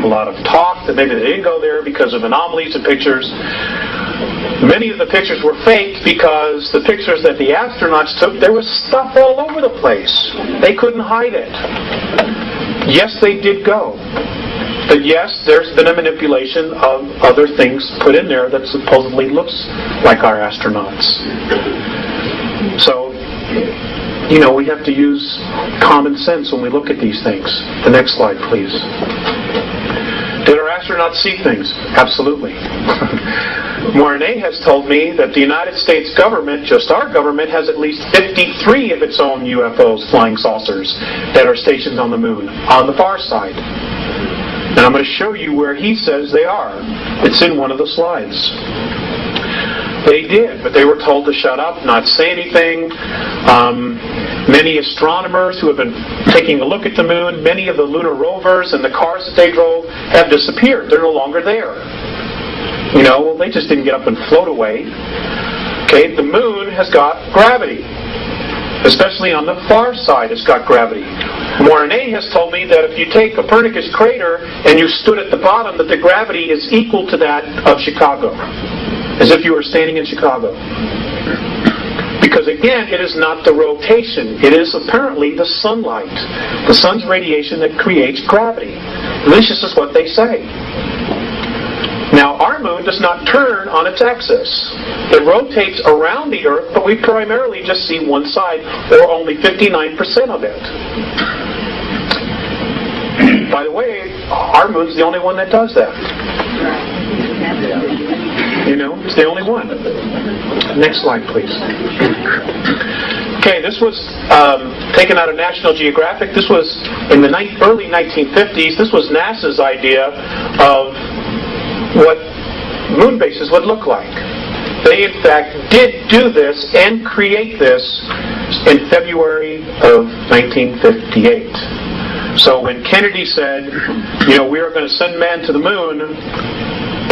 a lot of talk that maybe they didn't go there because of anomalies in pictures. Many of the pictures were faked because the pictures that the astronauts took, there was stuff all over the place. They couldn't hide it. Yes, they did go. But yes, there's been a manipulation of other things put in there that supposedly looks like our astronauts. So, we have to use common sense when we look at these things. The next slide, please. Did our astronauts see things? Absolutely. Mornay has told me that the United States government, just our government, has at least 53 of its own UFOs, flying saucers, that are stationed on the moon, on the far side. And I'm going to show you where he says they are. It's in one of the slides. They did, but they were told to shut up, not say anything. Many astronomers who have been taking a look at the moon, many of the lunar rovers and the cars that they drove have disappeared. They're no longer there. Well, they just didn't get up and float away. Okay, the moon has got gravity. Especially on the far side, it's got gravity. Mornay has told me that if you take Copernicus crater and you stood at the bottom, that the gravity is equal to that of Chicago. As if you were standing in Chicago. Because again, it is not the rotation. It is apparently the sunlight. The sun's radiation that creates gravity. At least this is what they say. Now, our moon does not turn on its axis. It rotates around the Earth, but we primarily just see one side, or only 59% of it. By the way, our moon's the only one that does that. It's the only one. Next slide, please. Okay, this was taken out of National Geographic. This was in the early 1950s. This was NASA's idea of what moon bases would look like. They, in fact, did do this and create this in February of 1958. So when Kennedy said, we are going to send man to the moon,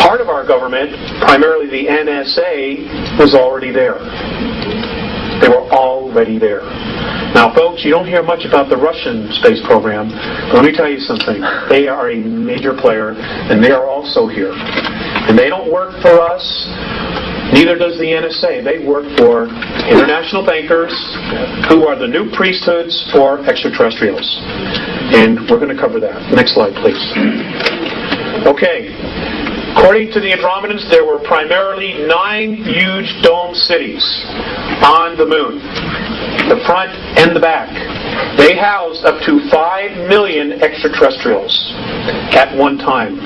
part of our government, primarily the NSA, was already there. They were already there. Now, folks, you don't hear much about the Russian space program. But let me tell you something. They are a major player, and they are also here. And they don't work for us. Neither does the NSA. They work for international bankers who are the new priesthoods for extraterrestrials. And we're going to cover that. Next slide, please. Okay. According to the Andromedans, there were primarily 9 huge dome cities on the moon, the front and the back. They housed up to 5 million extraterrestrials at one time.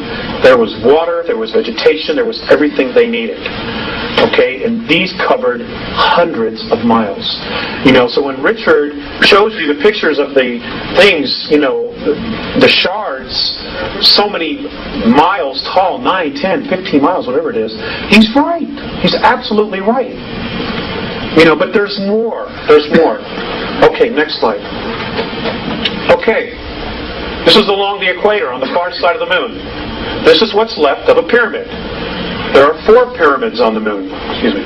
There was water, there was vegetation, there was everything they needed. Okay, and these covered hundreds of miles. So when Richard shows you the pictures of the things, the shards, so many miles tall, 9, 10, 15 miles, whatever it is, he's right. He's absolutely right. But there's more. There's more. Okay, next slide. Okay, this is along the equator on the far side of the moon. This is what's left of a pyramid. There are 4 pyramids on the moon. Excuse me.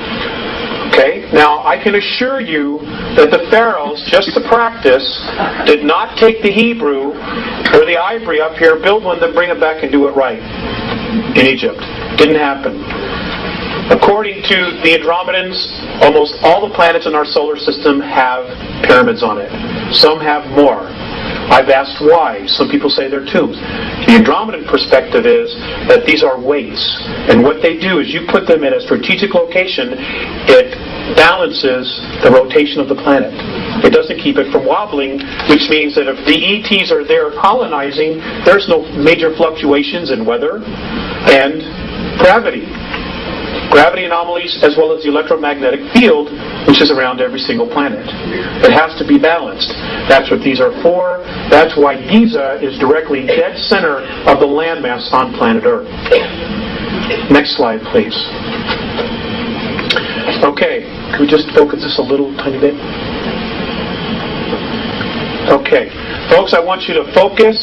Okay, now I can assure you that the pharaohs, just to practice, did not take the Hebrew or the ivory up here, build one, then bring it back and do it right in Egypt. Didn't happen. According to the Andromedans, almost all the planets in our solar system have pyramids on it. Some have more. I've asked why. Some people say they're tombs. The Andromedan perspective is that these are weights. And what they do is you put them in a strategic location, it balances the rotation of the planet. It doesn't keep it from wobbling, which means that if the ETs are there colonizing, there's no major fluctuations in weather and gravity. Gravity anomalies as well as the electromagnetic field, which is around every single planet. It has to be balanced. That's what these are for. That's why Giza is directly dead center of the landmass on planet Earth. Next slide, please. Okay, can we just focus this a little tiny bit? Okay, folks, I want you to focus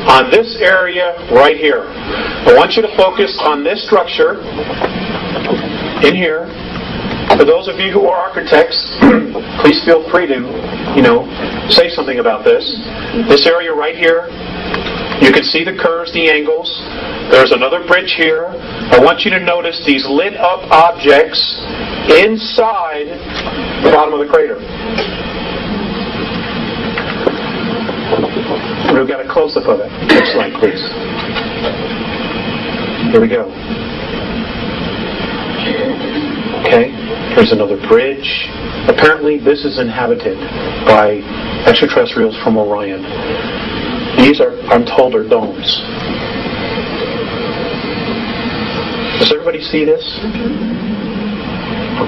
on this area right here. I want you to focus on this structure in here. For those of you who are architects, please feel free to, say something about this. This area right here, You can see the curves, the angles. There's another bridge here. I want you to notice these lit up objects inside the bottom of the crater. We've got a close-up of it. Next slide, please. Here we go. Okay, here's another bridge. Apparently this is inhabited by extraterrestrials from Orion. These are, I'm told, are domes. Does everybody see this?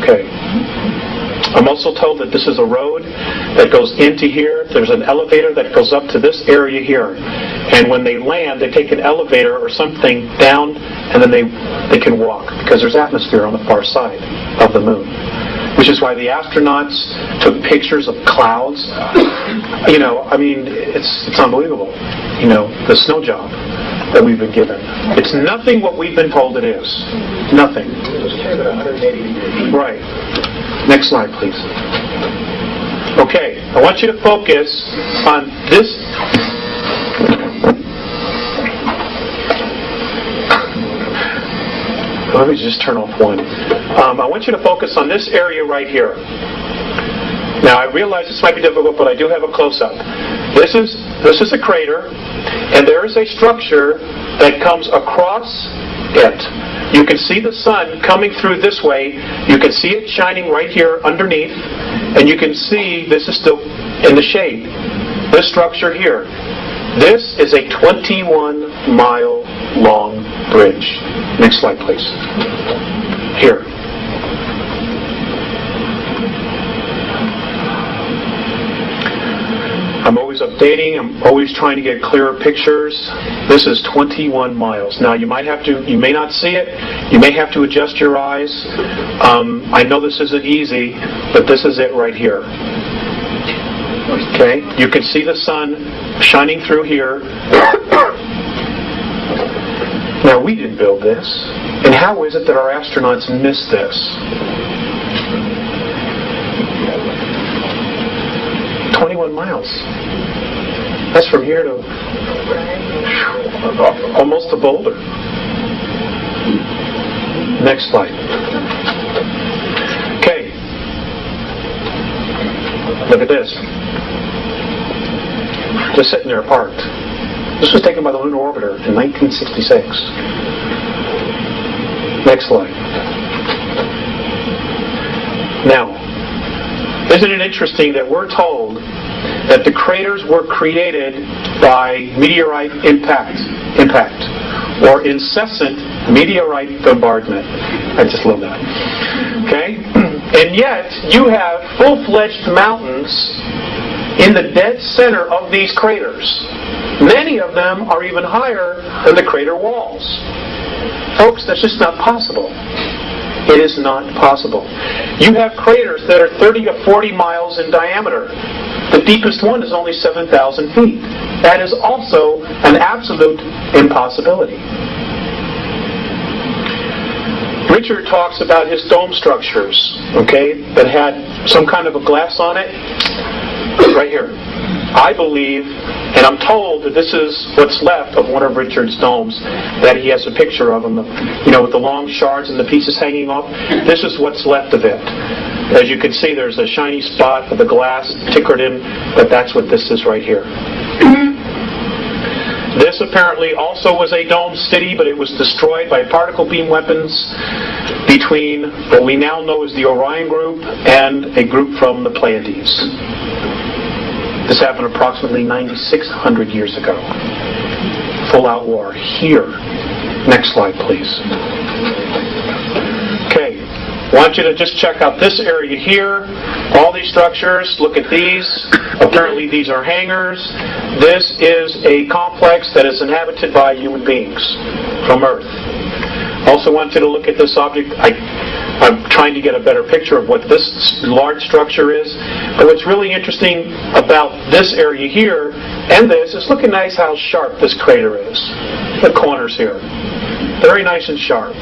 Okay. I'm also told that this is a road that goes into here. There's an elevator that goes up to this area here. And when they land, they take an elevator or something down, and then they can walk, because there's atmosphere on the far side of the moon. Which is why the astronauts took pictures of clouds. You know, I mean, it's unbelievable. You know, the snow job that we've been given. It's nothing what we've been told it is. Nothing. Right. Next slide, please. Okay, I want you to focus on this. Let me just turn off one. I want you to focus on this area right here. Now, I realize this might be difficult, but I do have a close-up. This is a crater, and there is a structure that comes across it. You can see the sun coming through this way. You can see it shining right here underneath, and you can see this is still in the shade. This structure here. This is a 21-mile long bridge. Next slide, please. Here. I'm always updating. I'm always trying to get clearer pictures. This is 21 miles. Now, you may not see it. You may have to adjust your eyes. I know this isn't easy, but this is it right here. Okay? You can see the sun shining through here. Now, we didn't build this. And how is it that our astronauts missed this? 21 miles. That's from here to almost to Boulder. Next slide. Okay. Look at this. Just sitting there parked. This was taken by the Lunar Orbiter in 1966. Next slide. Now, isn't it interesting that we're told that the craters were created by meteorite impact, or incessant meteorite bombardment? I just love that. Okay? And yet, you have full-fledged mountains in the dead center of these craters. Many of them are even higher than the crater walls. Folks, that's just not possible. It is not possible. You have craters that are 30 to 40 miles in diameter. The deepest one is only 7,000 feet. That is also an absolute impossibility. Richard talks about his dome structures, okay, that had some kind of a glass on it. Right here. I believe, and I'm told that this is what's left of one of Richard's domes, that he has a picture of them, you know, with the long shards and the pieces hanging off. This is what's left of it. As you can see, there's a shiny spot of the glass tickered in, but that's what this is right here. This apparently also was a dome city, but it was destroyed by particle beam weapons between what we now know as the Orion group and a group from the Pleiades. This happened approximately 9,600 years ago. Full-out war here. Next slide, please. Okay. I want you to just check out this area here. All these structures. Look at these. Apparently these are hangars. This is a complex that is inhabited by human beings from Earth. Also want you to look at this object. I'm trying to get a better picture of what this large structure is. But what's really interesting about this area here and this is look at nice how sharp this crater is. The corners here. Very nice and sharp.